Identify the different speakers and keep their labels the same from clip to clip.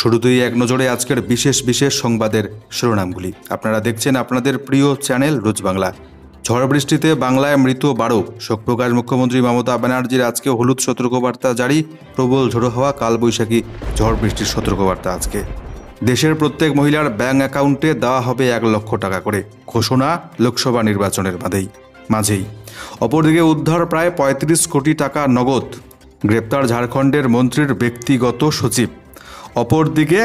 Speaker 1: শুরুতেই এক নজরে আজকের বিশেষ বিশেষ সংবাদের শিরোনামগুলি। আপনারা দেখছেন আপনাদের প্রিয় চ্যানেল রোজ বাংলা। ঝড় বৃষ্টিতে বাংলায় মৃত 12, শোক প্রকাশ মুখ্যমন্ত্রী মমতা ব্যানার্জির। আজকে হলুদ সতর্কবার্তা জারি, প্রবল ঝোড়ো হাওয়া, কালবৈশাখী ঝড় বৃষ্টির সতর্কবার্তা আজকে। দেশের প্রত্যেক মহিলার ব্যাংক অ্যাকাউন্টে দেওয়া হবে 1 লক্ষ টাকা করে, ঘোষণা লোকসভা নির্বাচনের মাঝেই। অপরদিকে উদ্ধার প্রায় 35 কোটি টাকা নগদ, গ্রেপ্তার ঝাড়খণ্ডের মন্ত্রীর ব্যক্তিগত সচিব। অপরদিকে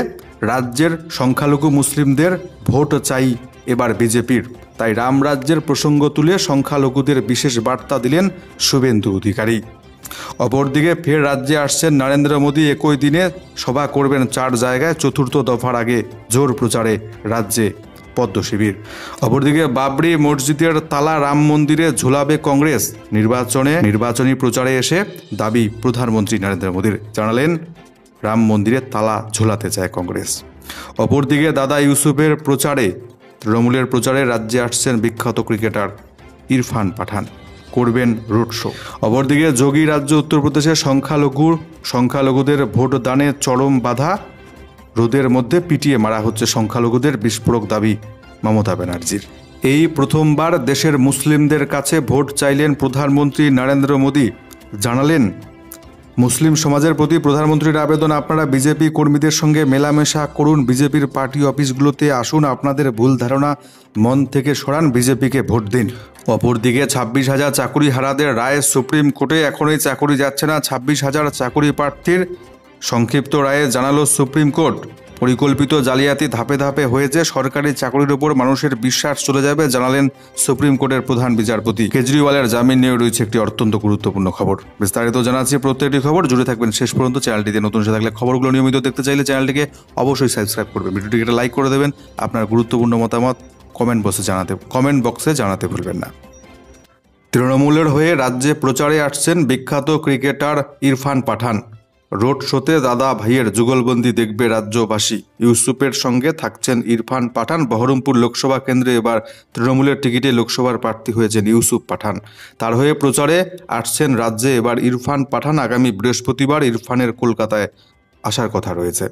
Speaker 1: রাজ্যের সংখ্যালঘু মুসলিমদের ভোট চাই এবার বিজেপির, তাই রাম রাজ্যের প্রসঙ্গ তুলে সংখ্যালঘুদের বিশেষ বার্তা দিলেন শুভেন্দু অধিকারী। অপরদিকে ফের রাজ্যে আসছেন নরেন্দ্র মোদী, একই দিনে সভা করবেন 4 জায়গায়। 4র্থ দফার আগে জোর প্রচারে রাজ্যে পদ্ম শিবির। অপরদিকে বাবরি মসজিদের তালা রাম মন্দিরে ঝোলাবে কংগ্রেস, নির্বাচনী প্রচারে এসে দাবি প্রধানমন্ত্রী নরেন্দ্র মোদীর। জানালেন রাম মন্দিরে তালা ঝোলাতে চায় কংগ্রেস। অপরদিকে দাদা ইউসুফের প্রচারে, তৃণমূলের প্রচারে রাজ্যে আসছেন বিখ্যাত ক্রিকেটার ইরফান পাঠান, করবেন রোড শো। অপরদিকে যোগী রাজ্য উত্তরপ্রদেশে সংখ্যালঘুদের ভোট দানে চরম বাধা, রোদের মধ্যে পিটিয়ে মারা হচ্ছে সংখ্যালঘুদের, বিস্ফোরক দাবি মমতা ব্যানার্জির। এই প্রথমবার দেশের মুসলিমদের কাছে ভোট চাইলেন প্রধানমন্ত্রী নরেন্দ্র মোদী। জানালেন মুসলিম সমাজের প্রতি প্রধানমন্ত্রীর আবেদন, আপনারা বিজেপি কর্মীদের সঙ্গে মেলামেশা করুন, বিজেপির পার্টি অফিসগুলোতে আসুন, আপনাদের ভুল ধারণা মন থেকে সরান, বিজেপিকে ভোট দিন। অপরদিকে 26,000 চাকুরি হারাদের রায় সুপ্রিম কোর্টে, এখনই চাকুরি যাচ্ছে না 26,000 চাকুরি প্রার্থীর। সংক্ষিপ্ত রায়ে জানালো সুপ্রিম কোর্ট, পরিকল্পিত জালিয়াতি ধাপে ধাপে হয়েছে, সরকারি চাকরির ওপর মানুষের বিশ্বাস চলে যাবে, জানালেন সুপ্রিম কোর্টের প্রধান বিচারপতি। কেজরিওয়ালের জামিন নিয়ে রয়েছে একটি অত্যন্ত গুরুত্বপূর্ণ খবর। বিস্তারিত জানাচ্ছি প্রত্যেকটি খবর, জুড়ে থাকবেন শেষ পর্যন্ত। চ্যানেলটিতে নতুন এসে থাকলে খবরগুলো নিয়মিত দেখতে চাইলে চ্যানেলটিকে অবশ্যই সাবস্ক্রাইব করবেন, ভিডিওটিকে একটা লাইক করে দেবেন, আপনার গুরুত্বপূর্ণ মতামত কমেন্ট বক্সে জানাতে ভুলবেন না। তৃণমূলের হয়ে রাজ্যে প্রচারে আসছেন বিখ্যাত ক্রিকেটার ইরফান পাঠান। রোড শোতে দাদা ভাইয়ের যুগলবন্দি দেখবে রাজ্যবাসী। ইউসুফের সঙ্গে থাকছেন ইরফান পাঠান। বহরমপুর লোকসভা কেন্দ্রে এবার তৃণমূলের টিকিটে লোকসভার প্রার্থী হয়েছেন ইউসুফ পাঠান। তার হয়ে প্রচারে আসছেন রাজ্যে এবার ইরফান পাঠান। আগামী বৃহস্পতিবার ইরফানের কলকাতায় আসার কথা রয়েছে।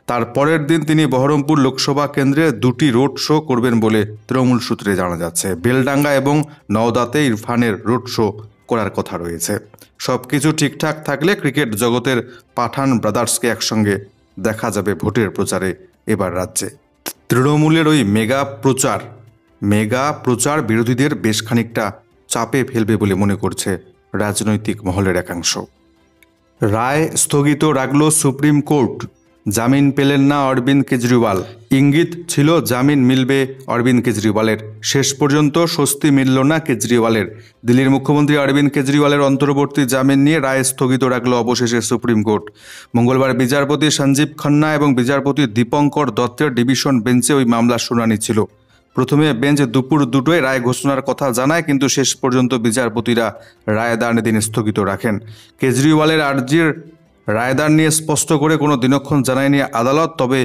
Speaker 1: তার পরের দিন তিনি বহরমপুর লোকসভা কেন্দ্রে 2টি রোড শো করবেন বলে তৃণমূল সূত্রে জানা যাচ্ছে। বেলডাঙ্গা এবং নওদাতে ইরফানের রোড শো করার কথা রয়েছে। সবকিছু ঠিকঠাক থাকলে ক্রিকেট জগতের পাঠান ব্রাদার্সকে একসঙ্গে দেখা যাবে ভোটের প্রচারে এবার রাজ্যে। তৃণমূলের ওই মেগা প্রচার বিরোধীদের বেশ খানিকটা চাপে ফেলবে বলে মনে করছে রাজনৈতিক মহলের একাংশ। রায় স্থগিত রাখল সুপ্রিম কোর্ট, জামিন পেলেন না অরবিন্দ কেজরিওয়াল। ইঙ্গিত ছিল জামিন মিলবে অরবিন্দ কেজরিওয়ালের, শেষ পর্যন্ত স্বস্তি মিলল না কেজরিওয়ালের। দিল্লির মুখ্যমন্ত্রী অরবিন্দ কেজরিওয়ালের অন্তর্বর্তী জামিন নিয়ে রায় স্থগিত রাখল অবশেষে সুপ্রিম কোর্ট। মঙ্গলবার বিচারপতি সঞ্জীব খান্না এবং বিচারপতি দীপঙ্কর দত্তের ডিভিশন বেঞ্চে ওই মামলার শুনানি ছিল। প্রথমে বেঞ্চ দুপুর 2টোয় রায় ঘোষণার কথা জানায়, কিন্তু শেষ পর্যন্ত বিচারপতিরা রায়দান দিন স্থগিত রাখেন। কেজরিওয়ালের আর্জির রায়দান নিয়ে স্পষ্ট করে কোনো দিনক্ষণ জানায়নি আদালত। তবে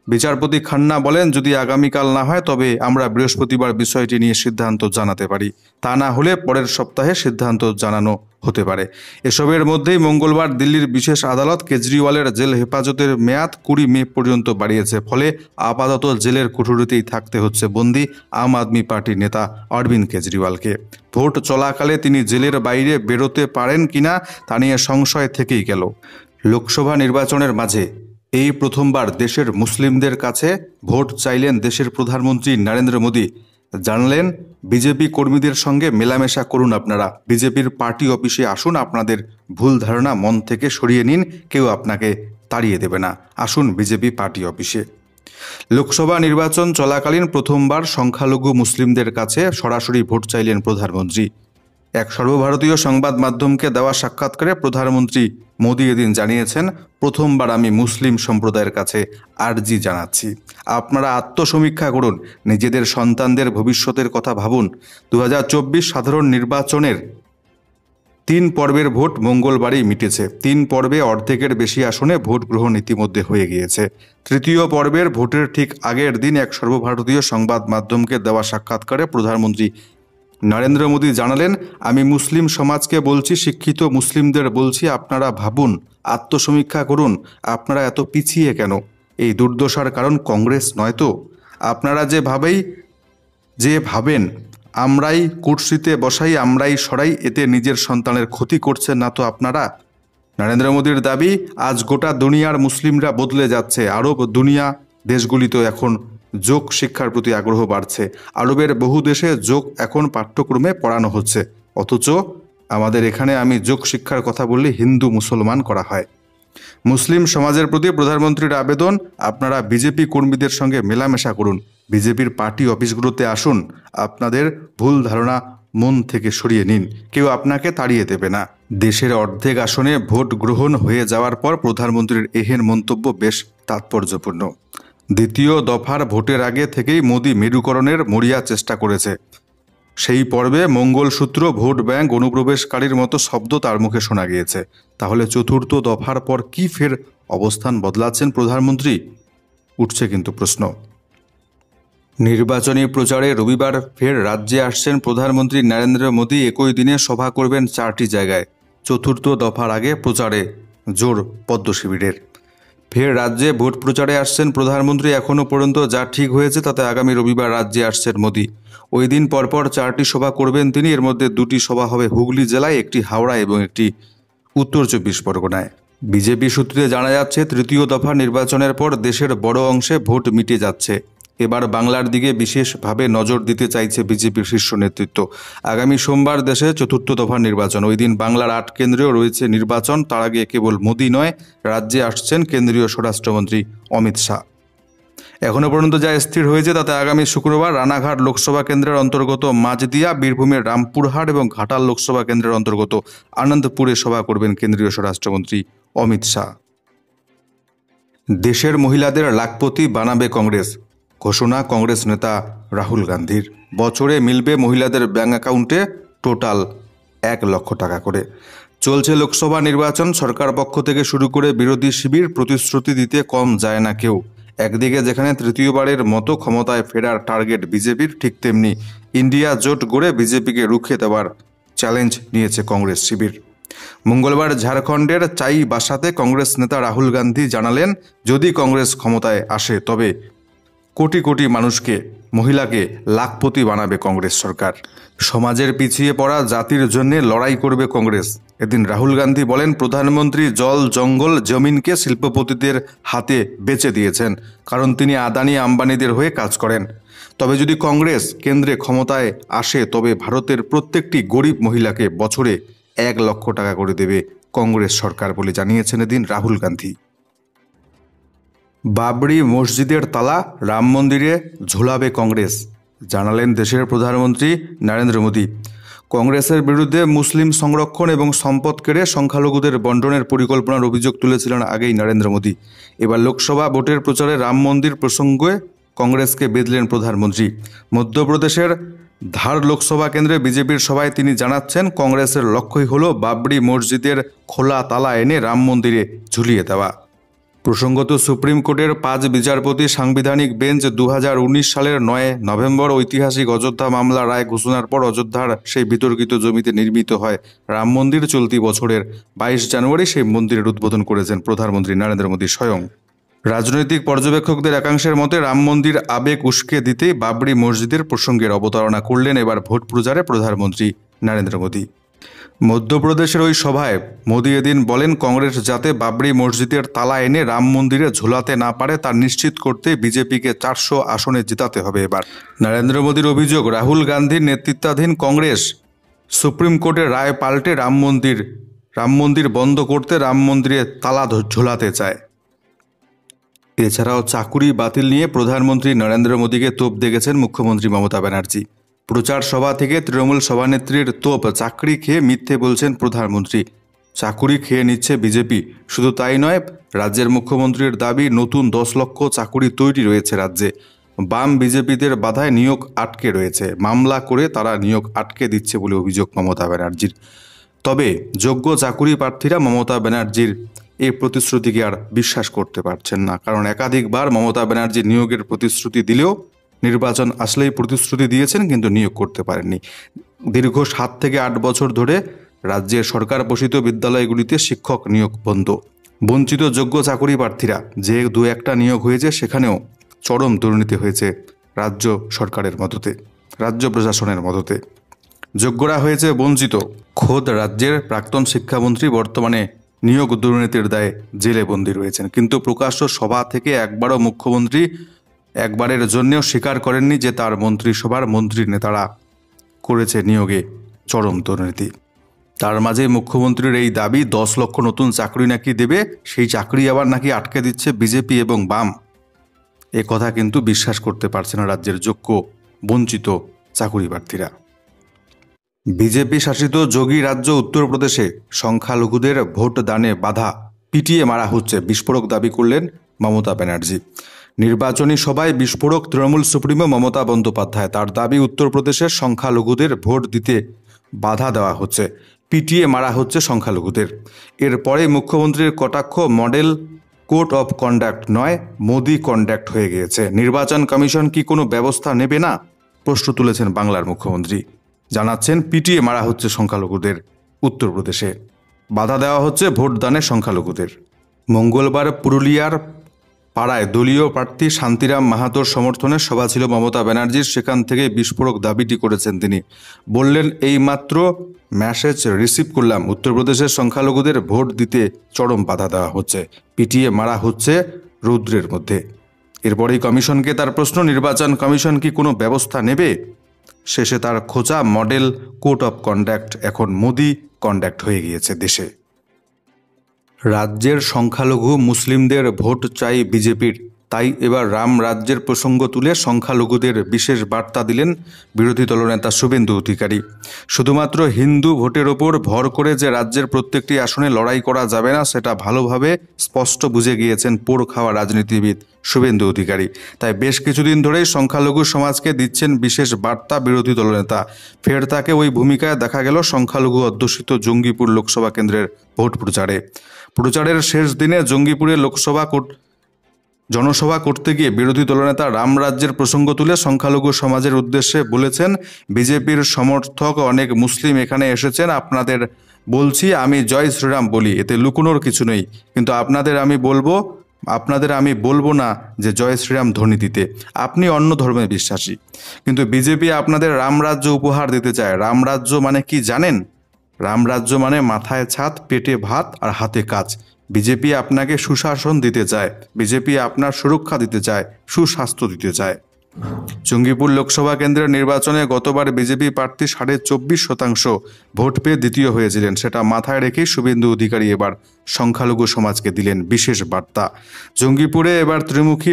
Speaker 1: বিচারপতি খান্না বলেন, যদি আগামীকাল না হয় তবে আমরা বৃহস্পতিবার বিষয়টি নিয়ে সিদ্ধান্ত জানাতে পারি, তা না হলে পরের সপ্তাহে সিদ্ধান্ত জানানো হতে পারে। এসবের মধ্যেই মঙ্গলবার দিল্লির বিশেষ আদালত কেজরিওয়ালের জেল হেফাজতের মেয়াদ 20 মে পর্যন্ত বাড়িয়েছে। ফলে আপাতত জেলের কুঠুরিতেই থাকতে হচ্ছে বন্দী আম আদমি পার্টির নেতা অরবিন্দ কেজরিওয়ালকে। ভোট চলাকালে তিনি জেলের বাইরে বেরোতে পারেন কিনা তা নিয়ে সংশয় থেকেই গেল। লোকসভা নির্বাচনের মাঝে এই প্রথমবার দেশের মুসলিমদের কাছে ভোট চাইলেন দেশের প্রধানমন্ত্রী নরেন্দ্র মোদী। জানালেন বিজেপি কর্মীদের সঙ্গে মেলামেশা করুন, আপনারা বিজেপির পার্টি অফিসে আসুন, আপনাদের ভুল ধারণা মন থেকে সরিয়ে নিন, কেউ আপনাকে তাড়িয়ে দেবে না, আসুন বিজেপি পার্টি অফিসে। লোকসভা নির্বাচন চলাকালীন প্রথমবার সংখ্যালঘু মুসলিমদের কাছে সরাসরি ভোট চাইলেন প্রধানমন্ত্রী। এক সর্বভারতীয় সংবাদ মাধ্যমকে দেওয়া সাক্ষাৎকারে প্রধানমন্ত্রী মোদী এদিন জানিয়েছেন, প্রথমবার আমি মুসলিম সম্প্রদায়ের কাছে আর্জি জানাচ্ছি, আপনারা আত্মসমীক্ষা করুন, নিজেদের সন্তানদের ভবিষ্যতের কথা ভাবুন। 2024 সাধারণ নির্বাচনের 3 পর্বের ভোট মঙ্গলবারই মিটেছে। 3 পর্বে অর্ধেকের বেশি আসনে ভোট গ্রহণ ইতিমধ্যে হয়ে গিয়েছে। তৃতীয় পর্বের ভোটের ঠিক আগের দিন এক সর্বভারতীয় সংবাদ মাধ্যমকে দেওয়া সাক্ষাৎকারে প্রধানমন্ত্রী নরেন্দ্র মোদী জানালেন, আমি মুসলিম সমাজকে বলছি, শিক্ষিত মুসলিমদের বলছি, আপনারা ভাবুন, আত্মসমীক্ষা করুন, আপনারা এত পিছিয়ে কেন? এই দুর্দশার কারণ কংগ্রেস নয় তো? আপনারা যে ভাবেন আমরাই কুর্সিতে বসাই, আমরাই সরাই, এতে নিজের সন্তানের ক্ষতি করছেন না তো আপনারা? নরেন্দ্র মোদীর দাবি, আজ গোটা দুনিয়ার মুসলিমরা বদলে যাচ্ছে। আরব দুনিয়া দেশগুলিতেও এখন যোগ শিক্ষার প্রতি আগ্রহ বাড়ছে। আরবের বহু দেশে যোগ এখন পাঠ্যক্রমে পড়ানো হচ্ছে, অথচ আমাদের এখানে আমি যোগ শিক্ষার কথা বললে হিন্দু মুসলমান করা হয়। মুসলিম সমাজের প্রতি প্রধানমন্ত্রীর আবেদন, আপনারা বিজেপি কর্মীদের সঙ্গে মেলামেশা করুন, বিজেপির পার্টি অফিসগুলোতে আসুন, আপনাদের ভুল ধারণা মন থেকে সরিয়ে নিন, কেউ আপনাকে তাড়িয়ে দেবে না। দেশের অর্ধেক আসনে ভোট গ্রহণ হয়ে যাওয়ার পর প্রধানমন্ত্রীর এহেন মন্তব্য বেশ তাৎপর্যপূর্ণ। দ্বিতীয় দফার ভোটের আগে থেকেই মোদী মেরুকরণের মরিয়া চেষ্টা করেছে। সেই পর্বে মঙ্গলসূত্র, ভোট ব্যাংক, অনুপ্রবেশকারীর মতো শব্দ তার মুখে শোনা গিয়েছে। তাহলে চতুর্থ দফার পর কি ফের অবস্থান বদলাচ্ছেন প্রধানমন্ত্রী? উঠছে কিন্তু প্রশ্ন। নির্বাচনী প্রচারে রবিবার ফের রাজ্যে আসছেন প্রধানমন্ত্রী নরেন্দ্র মোদী। একই দিনে সভা করবেন 4টি জায়গায়। চতুর্থ দফার আগে প্রচারে জোর পদ্ম শিবিরের। ফের রাজ্যে ভোট প্রচারে আসছেন প্রধানমন্ত্রী। এখনও পর্যন্ত যা ঠিক হয়েছে তাতে আগামী রবিবার রাজ্যে আসছেন মোদী। ওই দিন পরপর 4টি সভা করবেন তিনি। এর মধ্যে 2টি সভা হবে হুগলি জেলায়, একটি হাওড়ায় এবং একটি উত্তর 24 পরগনায়। বিজেপি সূত্রে জানা যাচ্ছে, তৃতীয় দফা নির্বাচনের পর দেশের বড় অংশে ভোট মিটে যাচ্ছে। এবার বাংলার দিকে বিশেষভাবে নজর দিতে চাইছে বিজেপির শীর্ষ নেতৃত্ব। আগামী সোমবার দেশে চতুর্থ দফার নির্বাচন। ওই দিন বাংলার 8 কেন্দ্রেও রয়েছে নির্বাচন। তার আগে কেবল মোদী নয়, রাজ্যে আসছেন কেন্দ্রীয় স্বরাষ্ট্রমন্ত্রী অমিত শাহ। এখনও পর্যন্ত যা স্থির হয়েছে তাতে আগামী শুক্রবার রানাঘাট লোকসভা কেন্দ্রের অন্তর্গত মাঝদিয়া, বীরভূমের রামপুরহাট এবং ঘাটাল লোকসভা কেন্দ্রের অন্তর্গত আনন্দপুরে সভা করবেন কেন্দ্রীয় স্বরাষ্ট্রমন্ত্রী অমিত শাহ। দেশের মহিলাদের লাখপতি বানাবে কংগ্রেস, ঘোষণা কংগ্রেস নেতা রাহুল গান্ধীর। বছরে মিলবে মহিলাদের ব্যাঙ্ক অ্যাকাউন্টে টোটাল 1 লক্ষ টাকা করে। চলছে লোকসভা নির্বাচন। সরকার পক্ষ থেকে শুরু করে বিরোধী শিবির, প্রতিশ্রুতি দিতে কম যায় না কেউ। একদিকে যেখানে তৃতীয়বারের মতো ক্ষমতায় ফেরার টার্গেট বিজেপির, ঠিক তেমনি ইন্ডিয়া জোট গড়ে বিজেপিকে রুখে দেওয়ার চ্যালেঞ্জ নিয়েছে কংগ্রেস শিবির। মঙ্গলবার ঝাড়খণ্ডের চাইবাসাতে কংগ্রেস নেতা রাহুল গান্ধী জানালেন, যদি কংগ্রেস ক্ষমতায় আসে তবে কোটি কোটি মানুষকে, মহিলাকে লাখপতি বানাবে কংগ্রেস সরকার। সমাজের পিছিয়ে পড়া জাতির জন্য লড়াই করবে কংগ্রেস। এদিন রাহুল গান্ধী বলেন, প্রধানমন্ত্রী জল, জঙ্গল, জমিনকে শিল্পপতিদের হাতে বেচে দিয়েছেন, কারণ তিনি আদানি আম্বানিদের হয়ে কাজ করেন। তবে যদি কংগ্রেস কেন্দ্রে ক্ষমতায় আসে তবে ভারতের প্রত্যেকটি গরিব মহিলাকে বছরে 1 লক্ষ টাকা করে দেবে কংগ্রেস সরকার বলে জানিয়েছেন এদিন রাহুল গান্ধী। বাবরি মসজিদের তালা রাম মন্দিরে ঝোলাবে কংগ্রেস, জানালেন দেশের প্রধানমন্ত্রী নরেন্দ্র মোদী। কংগ্রেসের বিরুদ্ধে মুসলিম সংরক্ষণ এবং সম্পদ কেড়ে সংখ্যালঘুদের বণ্টনের পরিকল্পনার অভিযোগ তুলেছিলেন আগেই নরেন্দ্র মোদী। এবার লোকসভা ভোটের প্রচারে রাম মন্দির প্রসঙ্গে কংগ্রেসকে বেঁধলেন প্রধানমন্ত্রী। মধ্যপ্রদেশের ধার লোকসভা কেন্দ্রে বিজেপির সভায় তিনি জানাচ্ছেন, কংগ্রেসের লক্ষ্যই হল বাবরি মসজিদের খোলা তালা এনে রাম মন্দিরে ঝুলিয়ে দেওয়া। প্রসঙ্গত, সুপ্রিম কোর্টের 5 বিচারপতি সাংবিধানিক বেঞ্চ 2019 সালের 9 নভেম্বর ঐতিহাসিক অযোধ্যা মামলা রায় ঘোষণার পর অযোধ্যার সেই বিতর্কিত জমিতে নির্মিত হয় রাম মন্দির। চলতি বছরের 22 জানুয়ারি সেই মন্দিরের উদ্বোধন করেছেন প্রধানমন্ত্রী নরেন্দ্র মোদী স্বয়ং। রাজনৈতিক পর্যবেক্ষকদের একাংশের মতে রাম মন্দির আবেগ উস্কে দিতেই বাবরি মসজিদের প্রসঙ্গের অবতারণা করলেন এবার ভোট প্রচারে প্রধানমন্ত্রী নরেন্দ্র মোদী। মধ্যপ্রদেশের ওই সভায় মোদী এদিন বলেন, কংগ্রেস যাতে বাবরি মসজিদের তালা এনে রাম মন্দিরে ঝোলাতে না পারে তা নিশ্চিত করতে বিজেপিকে 400 আসনে জেতাতে হবে এবার। নরেন্দ্র মোদীর অভিযোগ, রাহুল গান্ধীর নেতৃত্বাধীন কংগ্রেস সুপ্রিম কোর্টের রায় পাল্টে রাম মন্দির বন্ধ করতে রাম মন্দিরে তালা ঝোলাতে চায়। এছাড়াও চাকুরি বাতিল নিয়ে প্রধানমন্ত্রী নরেন্দ্র মোদীকে তোপ দেখেছেন মুখ্যমন্ত্রী মমতা ব্যানার্জি। প্রচার সভা থেকে তৃণমূল সভানেত্রীর তোপ, চাকরি খেয়ে মিথ্যে বলছেন প্রধানমন্ত্রী, চাকুরি খেয়ে নিচ্ছে বিজেপি। শুধু তাই নয়, রাজ্যের মুখ্যমন্ত্রীর দাবি নতুন 10 লক্ষ চাকুরি তৈরি রয়েছে রাজ্যে। বাম বিজেপিদের বাধায় নিয়োগ আটকে রয়েছে, মামলা করে তারা নিয়োগ আটকে দিচ্ছে বলে অভিযোগ মমতা ব্যানার্জির। তবে যোগ্য চাকুরি প্রার্থীরা মমতা ব্যানার্জির এই প্রতিশ্রুতিকে আর বিশ্বাস করতে পারছেন না, কারণ একাধিকবার মমতা ব্যানার্জি নিয়োগের প্রতিশ্রুতি দিলেও নির্বাচন আসলেই প্রতিশ্রুতি দিয়েছেন কিন্তু নিয়োগ করতে পারেননি। দীর্ঘ 7 থেকে 8 বছর ধরে রাজ্যের সরকার পোষিত বিদ্যালয়গুলিতে শিক্ষক নিয়োগ বন্ধ। বঞ্চিত যোগ্য চাকরি প্রার্থীরা যে দু একটা নিয়োগ হয়েছে সেখানেও চরম দুর্নীতি হয়েছে রাজ্য সরকারের মদতে, রাজ্য প্রশাসনের মদতে। যোগ্যরা হয়েছে বঞ্চিত। খোদ রাজ্যের প্রাক্তন শিক্ষামন্ত্রী বর্তমানে নিয়োগ দুর্নীতির দায়ে জেলে বন্দী রয়েছেন, কিন্তু প্রকাশ্য সভা থেকে একবারও মুখ্যমন্ত্রী একবারের জন্যও স্বীকার করেননি যে তার মন্ত্রিসভার মন্ত্রী নেতারা করেছে নিয়োগে চরম দুর্নীতি। তার মাঝে মুখ্যমন্ত্রীর এই দাবি 10 লক্ষ নতুন চাকরি নাকি দেবে, সেই চাকরি আবার নাকি আটকে দিচ্ছে বিজেপি এবং বাম। এ কথা কিন্তু বিশ্বাস করতে পারছে না রাজ্যের যোগ্য বঞ্চিত চাকরি প্রার্থীরা। বিজেপি শাসিত যোগী রাজ্য উত্তরপ্রদেশে সংখ্যালঘুদের ভোট দানে বাধা পিটিয়ে মারা হচ্ছে, বিস্ফোরক দাবি করলেন মমতা ব্যানার্জি। নির্বাচনী সভায় বিস্ফোরক তৃণমূল সুপ্রিমো মমতা বন্দ্যোপাধ্যায়। তার দাবি উত্তরপ্রদেশের সংখ্যালঘুদের ভোট দিতে বাধা দেওয়া হচ্ছে, পিটিয়ে মারা হচ্ছে সংখ্যালঘুদের। এরপরে মুখ্যমন্ত্রীর কটাক্ষ মডেল কোড অফ কন্ডাক্ট নয়, মোদি কন্ডাক্ট হয়ে গিয়েছে। নির্বাচন কমিশন কি কোনো ব্যবস্থা নেবে না, প্রশ্ন তুলেছেন বাংলার মুখ্যমন্ত্রী। জানাচ্ছেন পিটিয়ে মারা হচ্ছে সংখ্যালঘুদের উত্তরপ্রদেশে, বাধা দেওয়া হচ্ছে ভোটদানে সংখ্যালঘুদের। মঙ্গলবার পুরুলিয়ার পাড়ায় দলীয় প্রার্থী শান্তিরাম মাহাতোর সমর্থনে সভা ছিল মমতা ব্যানার্জির, সেখান থেকে বিস্ফোরক দাবিটি করেছেন তিনি। বললেন, এইমাত্র মেসেজ রিসিভ করলাম, উত্তরপ্রদেশের সংখ্যালঘুদের ভোট দিতে চরম বাধা দেওয়া হচ্ছে, পিটিয়ে মারা হচ্ছে রৌদ্রের মধ্যে। এরপরেই কমিশনকে তার প্রশ্ন, নির্বাচন কমিশন কি কোনো ব্যবস্থা নেবে? শেষে তার খোঁজা মডেল কোড অফ কন্ডাক্ট এখন মোদি কন্ডাক্ট হয়ে গিয়েছে দেশে। রাজ্যের সংখ্যালঘু মুসলিমদের ভোট চাই বিজেপির, তাই এবার রাম রাজ্যের প্রসঙ্গ তুলে সংখ্যালঘুদের বিশেষ বার্তা দিলেন বিরোধী দলনেতা শুভেন্দু অধিকারী। শুধুমাত্র হিন্দু ভোটের ওপর ভর করে যে রাজ্যের প্রত্যেকটি আসনে লড়াই করা যাবে না, সেটা ভালোভাবে স্পষ্ট বুঝে গিয়েছেন পোড় খাওয়া রাজনীতিবিদ শুভেন্দু অধিকারী। তাই বেশ কিছুদিন ধরেই সংখ্যালঘু সমাজকে দিচ্ছেন বিশেষ বার্তা বিরোধী দলনেতা। ফের তাকে ওই ভূমিকায় দেখা গেল সংখ্যালঘু অধ্যুষিত জঙ্গিপুর লোকসভা কেন্দ্রের ভোট প্রচারে। প্রচারের শেষ দিনে জঙ্গিপুরে জনসভা করতে গিয়ে বিরোধী দলনেতা রাম রাজ্যের প্রসঙ্গ তুলে সংখ্যালঘু সমাজের উদ্দেশ্যে বলেছেন, বিজেপির সমর্থক অনেক মুসলিম এখানে এসেছেন, আপনাদের বলছি আমি জয় শ্রীরাম বলি, এতে লুকোনোর কিছু নেই, কিন্তু আপনাদের আমি বলবো না যে জয় শ্রীরাম ধ্বনি দিতে, আপনি অন্য ধর্মে বিশ্বাসী, কিন্তু বিজেপি আপনাদের রামরাজ্য উপহার দিতে চায়। রামরাজ্য মানে কি জানেন? রামরাজ্য মানে মাথায় ছাদ, পেটে ভাত আর হাতে কাজ। বিজেপি আপনাকে সুশাসন দিতে চায়, বিজেপি আপনার সুরক্ষা দিতে চায়, সুস্বাস্থ্য দিতে চায়। জঙ্গিপুর লোকসভা কেন্দ্রের নির্বাচনে গতবার বিজেপি প্রার্থী 24.5% ভোট পেয়ে দ্বিতীয় হয়েছিলেন, সেটা মাথায় রেখেই শুভেন্দু অধিকারী এবার সংখ্যালঘু সমাজকে দিলেন বিশেষ বার্তা। জঙ্গিপুরে এবার ত্রিমুখী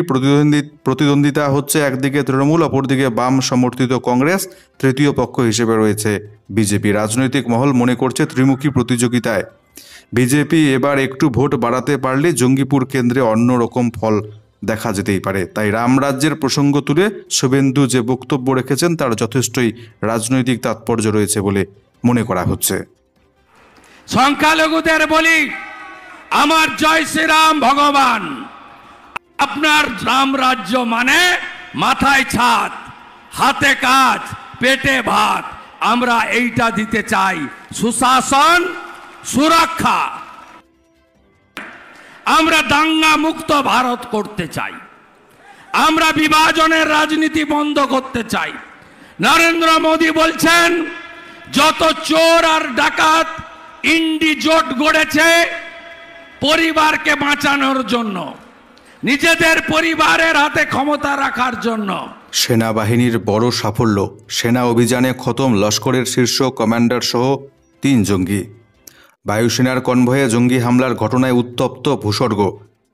Speaker 1: প্রতিদ্বন্দ্বিতা হচ্ছে, একদিকে তৃণমূল, অপরদিকে বাম সমর্থিত কংগ্রেস, তৃতীয় পক্ষ হিসেবে রয়েছে বিজেপি। রাজনৈতিক মহল মনে করছে ত্রিমুখী প্রতিযোগিতায় বিজেপি এবার একটু ভোট বাড়াতে পারলে জঙ্গিপুর কেন্দ্রে অন্যরকম ফল দেখা যেতেই পারে। তাই রাম রাজ্যের প্রসঙ্গ তুলে শুভেন্দু যে বক্তব্য রেখেছেন তার যথেষ্টই রাজনৈতিক তাৎপর্য রয়েছে বলে মনে করা হচ্ছে।
Speaker 2: সংখ্যালঘুদের বলি, আমার জয় শ্রীরাম ভগবান। আপনার রাম রাজ্য মানে মাথায় ছাদ, হাতে কাজ, পেটে ভাত। আমরা এইটা দিতে চাই, সুশাসন, সুরক্ষা। আমরা দাঙ্গা মুক্ত ভারত করতে চাই, আমরা বিভাজনের রাজনীতি বন্ধ করতে চাই। নরেন্দ্র মোদী বলছেন, যত চোর আর ডাকাত ইন্ডি জোট গড়েছে পরিবারকে বাঁচানোর জন্য, নিজেদের পরিবারের হাতে ক্ষমতা রাখার জন্য।
Speaker 1: সেনাবাহিনীর বড় সাফল্য, সেনা অভিযানে খতম লস্করের শীর্ষ কমান্ডার সহ 3 জঙ্গি। বায়ুসেনার কনভয়ে জঙ্গি হামলার ঘটনায় উত্তপ্ত ভূস্বর্গ।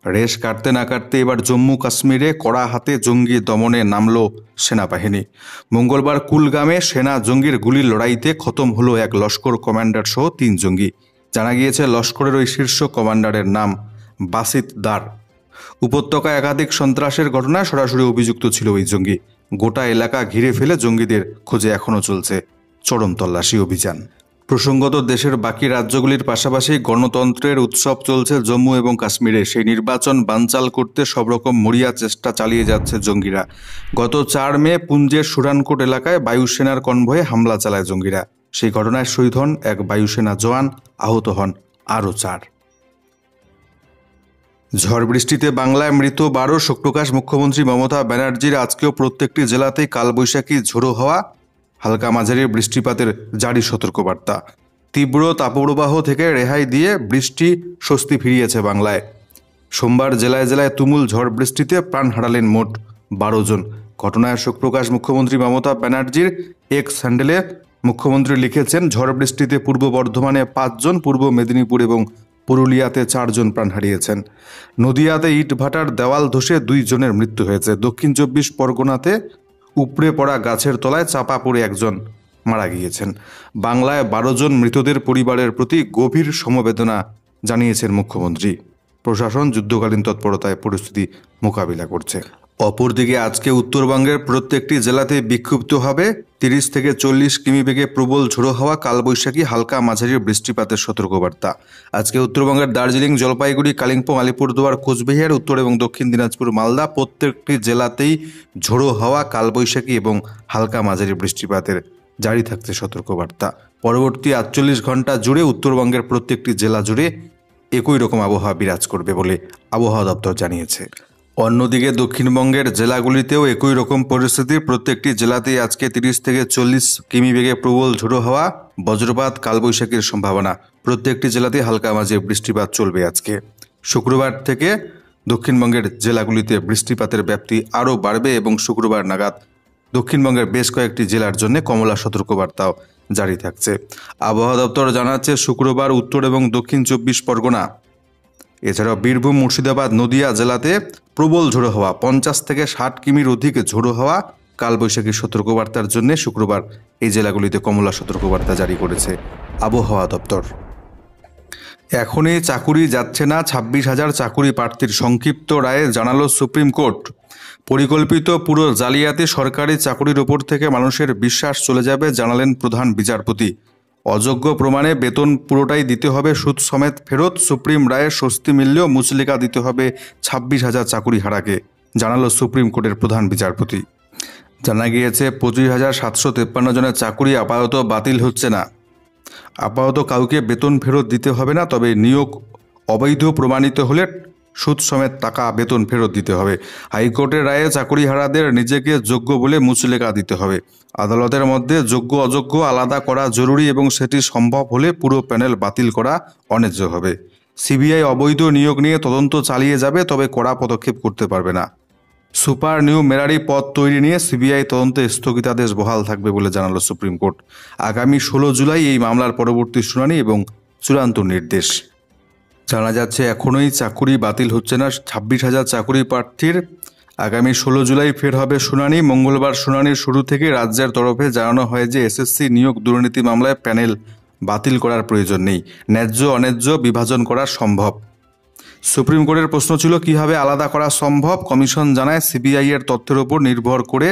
Speaker 1: রেশ কাটতে না কাটতে এবার জম্মু কাশ্মীরে কড়া হাতে জঙ্গি দমনে নামল সেনাবাহিনী। মঙ্গলবার কুলগামে সেনা জঙ্গির গুলির লড়াইতে খতম হলো এক লস্কর কমান্ডার সহ 3 জঙ্গি। জানা গিয়েছে লস্করের ওই শীর্ষ কমান্ডারের নাম বাসিত দার। উপত্যকায় একাধিক সন্ত্রাসের ঘটনায় সরাসরি অভিযুক্ত ছিল ওই জঙ্গি। গোটা এলাকা ঘিরে ফেলে জঙ্গিদের খোঁজে এখনও চলছে চরম তল্লাশি অভিযান। প্রসঙ্গত, দেশের বাকি রাজ্যগুলির পাশাপাশি গণতন্ত্রের উৎসব চলছে জম্মু এবং কাশ্মীরে। সেই নির্বাচন বানচাল করতে সব রকম মরিয়া চেষ্টা চালিয়ে যাচ্ছে জঙ্গিরা। গত 4 মে পুঞ্জের সুরানকোট এলাকায় বায়ুসেনার কনভয়ে হামলা চালায় জঙ্গিরা। সেই ঘটনায় শহীদ হন এক বায়ুসেনা জওয়ান, আহত হন আরও 4। ঝড় বৃষ্টিতে বাংলায় মৃত 12 শোকপ্রকাশ মুখ্যমন্ত্রী মমতা ব্যানার্জির আজকেও প্রত্যেকটি জেলাতেই কালবৈশাখী ঝোড়ো হওয়া, হালকা মাঝারি বৃষ্টিপাতের জারি সতর্কবার্তা। তীব্র তাপপ্রবাহ থেকে রেহাই দিয়ে বৃষ্টি স্বস্তি ফিরিয়েছে বাংলায়। সোমবার জেলায় জেলায় তুমুল ঝড় বৃষ্টিতে প্রাণ হারালেন মোট 12 জন। ঘটনায় শোকপ্রকাশ মুখ্যমন্ত্রী মমতা ব্যানার্জির এক্স হ্যান্ডেলে মুখ্যমন্ত্রী লিখেছেন, ঝড় বৃষ্টিতে পূর্ব বর্ধমানে 5 জন, পূর্ব মেদিনীপুর এবং পুরুলিয়াতে 4 জন প্রাণ হারিয়েছেন। নদিয়াতে ইটভাটার দেওয়াল ধসে 2 জনের মৃত্যু হয়েছে। দক্ষিণ 24 পরগনাতে উপড়ে পড়া গাছের তলায় চাপা পড়ে 1 জন মারা গিয়েছেন। বাংলায় 12 জন মৃতদের পরিবারের প্রতি গভীর সমবেদনা জানিয়েছেন মুখ্যমন্ত্রী। প্রশাসন যুদ্ধকালীন তৎপরতায় পরিস্থিতি মোকাবিলা করছে। অপরদিকে আজকে উত্তরবঙ্গের প্রত্যেকটি জেলাতে বিক্ষিপ্তভাবে 30 থেকে 40 কিমি বেগে প্রবল ঝোড়ো হাওয়া, কালবৈশাখী, হালকা মাঝারি বৃষ্টিপাতের সতর্কবার্তা। আজকে উত্তরবঙ্গের দার্জিলিং, জলপাইগুড়ি, কালিম্পং, আলিপুরদুয়ার, কোচবিহার, উত্তর এবং দক্ষিণ দিনাজপুর, মালদা প্রত্যেকটি জেলাতেই ঝোড়ো হাওয়া, কালবৈশাখী এবং হালকা মাঝারি বৃষ্টিপাতের জারি থাকছে সতর্কবার্তা। পরবর্তী 48 ঘন্টা জুড়ে উত্তরবঙ্গের প্রত্যেকটি জেলা জুড়ে একই রকম আবহাওয়া বিরাজ করবে বলে আবহাওয়া দপ্তর জানিয়েছে। অন্যদিকে দক্ষিণবঙ্গের জেলাগুলিতেও একই রকম পরিস্থিতি। প্রত্যেকটি জেলাতেই আজকে 30 থেকে 40 কিমি বেগে প্রবল ঝোড়ো হাওয়া, বজ্রপাত, কালবৈশাখীর সম্ভাবনা। প্রত্যেকটি জেলাতেই হালকা মাঝে বৃষ্টিপাত চলবে আজকে। শুক্রবার থেকে দক্ষিণবঙ্গের জেলাগুলিতে বৃষ্টিপাতের ব্যাপ্তি আরও বাড়বে এবং শুক্রবার নাগাদ দক্ষিণবঙ্গের বেশ কয়েকটি জেলার জন্য কমলা সতর্কবার্তাও জারি থাকছে। আবহাওয়া দপ্তর জানাচ্ছে, শুক্রবার উত্তর এবং দক্ষিণ 24 পরগনা, এছাড়াও বীরভূম, মুর্শিদাবাদ, নদিয়া জেলাতে প্রবল ঝোড়ো হাওয়া, 50 থেকে 60 কিমির অধিক ঝোড়ো হাওয়া, কালবৈশাখী সতর্কবার্তার জন্য শুক্রবার এই জেলাগুলিতে কমলা সতর্কবার্তা জারি করেছে আবহাওয়া দপ্তর। এখনই চাকুরি যাচ্ছে না 26,000 চাকুরি প্রার্থীর, সংক্ষিপ্ত রায়ে জানালো সুপ্রিম কোর্ট। পরিকল্পিত পুরো জালিয়াতি সরকারি চাকুরির ওপর থেকে মানুষের বিশ্বাস চলে যাবে, জানালেন প্রধান বিচারপতি। অযোগ্য প্রমাণে বেতন পুরোটাই দিতে হবে, সুদ সমেত ফেরত। সুপ্রিম রায়ে স্বস্তি মিললেও মুচলেকা দিতে হবে 26,000 চাকুরি হারাকে, জানালো সুপ্রিম কোর্টের প্রধান বিচারপতি। জানা গিয়েছে 25,753 জনের চাকুরি আপাতত বাতিল হচ্ছে না। আপাতত কাউকে বেতন ফেরত দিতে হবে না, তবে নিয়োগ অবৈধ প্রমাণিত হলে সুদ সমেত টাকা বেতন ফেরত দিতে হবে। হাইকোর্টের রায়ে চাকুরিহারাদের নিজেকে যোগ্য বলে মুচলেকা দিতে হবে। আদালতের মধ্যে যোগ্য অযোগ্য আলাদা করা জরুরি এবং সেটি সম্ভব হলে পুরো প্যানেল বাতিল করা অন্যায্য হবে। সিবিআই অবৈধ নিয়োগ নিয়ে তদন্ত চালিয়ে যাবে, তবে কড়া পদক্ষেপ করতে পারবে না। সুপার নিউমেরারি পদ তৈরি নিয়ে সিবিআই তদন্তে স্থগিতাদেশ বহাল থাকবে বলে জানালো সুপ্রিম কোর্ট। আগামী 16 জুলাই এই মামলার পরবর্তী শুনানি এবং চূড়ান্ত নির্দেশ। জানা যাচ্ছে এখনোই চাকুরি বাতিল হচ্ছে না 26,000 চাকুরি প্রার্থীর। আগামী 16 জুলাই ফের হবে শুনানি। মঙ্গলবার শুনানির শুরু থেকে রাজ্যের তরফে জানানো হয় যে এসএসসি নিয়োগ দুর্নীতি মামলায় প্যানেল বাতিল করার প্রয়োজন নেই, ন্যায্য অন্যায্য বিভাজন করা সম্ভব। সুপ্রিম কোর্টের প্রশ্ন ছিল কিভাবে আলাদা করা সম্ভব। কমিশন জানায় সিবিআই এর তথ্যের উপর নির্ভর করে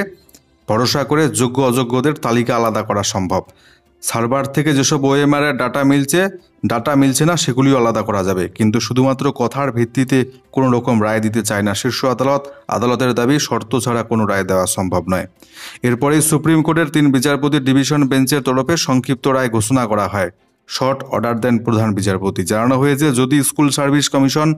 Speaker 1: ভরসা করে যোগ্য অযোগ্যদের তালিকা আলাদা করা সম্ভব। সার্ভার থেকে যেসব ওএমআর এর ডাটা মিলছে না সেগুলিও আলাদা করা যাবে, কিন্তু শুধুমাত্র কথার ভিত্তিতে কোনো রকম রায় দিতে চায় না শীর্ষ আদালত। আদালতের দাবি শর্ত ছাড়া কোনো রায় দেওয়া সম্ভব নয়। এরপরেই সুপ্রিম কোর্টের 3 বিচারপতির ডিভিশন বেঞ্চের তরফে সংক্ষিপ্ত রায় ঘোষণা করা হয়। শর্ট অর্ডার দেন প্রধান বিচারপতি। জানানো হয়েছে, যদি স্কুল সার্ভিস কমিশন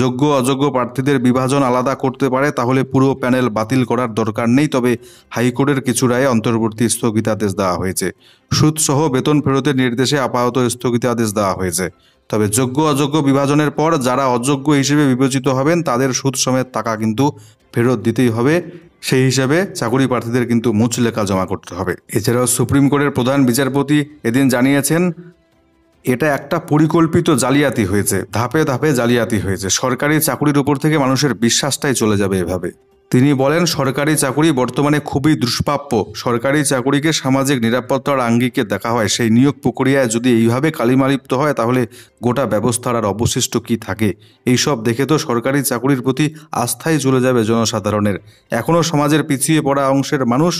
Speaker 1: যোগ্য অযোগ্য প্রার্থীদের বিভাজন আলাদা করতে পারে তাহলে পুরো প্যানেল বাতিল করার দরকার নেই। তবে হাইকোর্টের কিছু রায়ে অন্তর্বর্তী স্থগিতাদেশ দেওয়া হয়েছে। সুদসহ বেতন ফেরতের নির্দেশে আপাতত স্থগিতাদেশ দেওয়া হয়েছে। তবে যোগ্য অযোগ্য বিভাজনের পর যারা অযোগ্য হিসেবে বিবেচিত হবেন তাদের সুদ সমেত টাকা কিন্তু ফেরত দিতেই হবে। সেই হিসাবে চাকুরি প্রার্থীদের কিন্তু মুচলেকা জমা করতে হবে। এছাড়াও সুপ্রিম কোর্টের প্রধান বিচারপতি এদিন জানিয়েছেন, এটা একটা পরিকল্পিত জালিয়াতি হয়েছে, ধাপে ধাপে জালিয়াতি হয়েছে। সরকারি চাকুরির উপর থেকে মানুষের বিশ্বাসটাই চলে যাবে এভাবে। তিনি বলেন, সরকারি চাকুরি বর্তমানে খুবই দুষ্প্রাপ্য। সরকারি চাকুরিকে সামাজিক নিরাপত্তার আঙ্গিকে দেখা হয়। সেই নিয়োগ প্রক্রিয়ায় যদি এইভাবে কালিমালিপ্ত হয় তাহলে গোটা ব্যবস্থার আর অবশিষ্ট কি থাকে। এইসব দেখে তো সরকারি চাকুরির প্রতি আস্থাই চলে যাবে জনসাধারণের। এখনও সমাজের পিছিয়ে পড়া অংশের মানুষ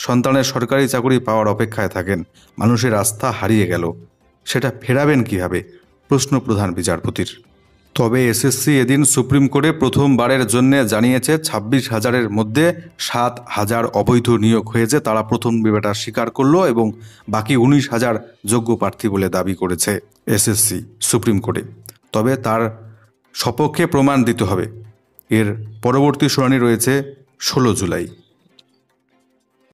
Speaker 1: সন্তানের সরকারি চাকুরি পাওয়ার অপেক্ষায় থাকেন। মানুষের আস্থা হারিয়ে গেল, সেটা ফেরাবেন কিভাবে, প্রশ্ন প্রধান বিচারপতির। তবে এসএসসি এদিন সুপ্রিম কোর্টে প্রথমবারের জন্য জানিয়েছে 26,000-এর মধ্যে 7,000 অবৈধ নিয়োগ হয়েছে। তারা প্রথম বিবেটা স্বীকার করলো এবং বাকি 19,000 যোগ্য প্রার্থী বলে দাবি করেছে এসএসসি সুপ্রিম কোর্টে। তবে তার সপক্ষে প্রমাণ দিতে হবে। এর পরবর্তী শুনানি রয়েছে 16 জুলাই।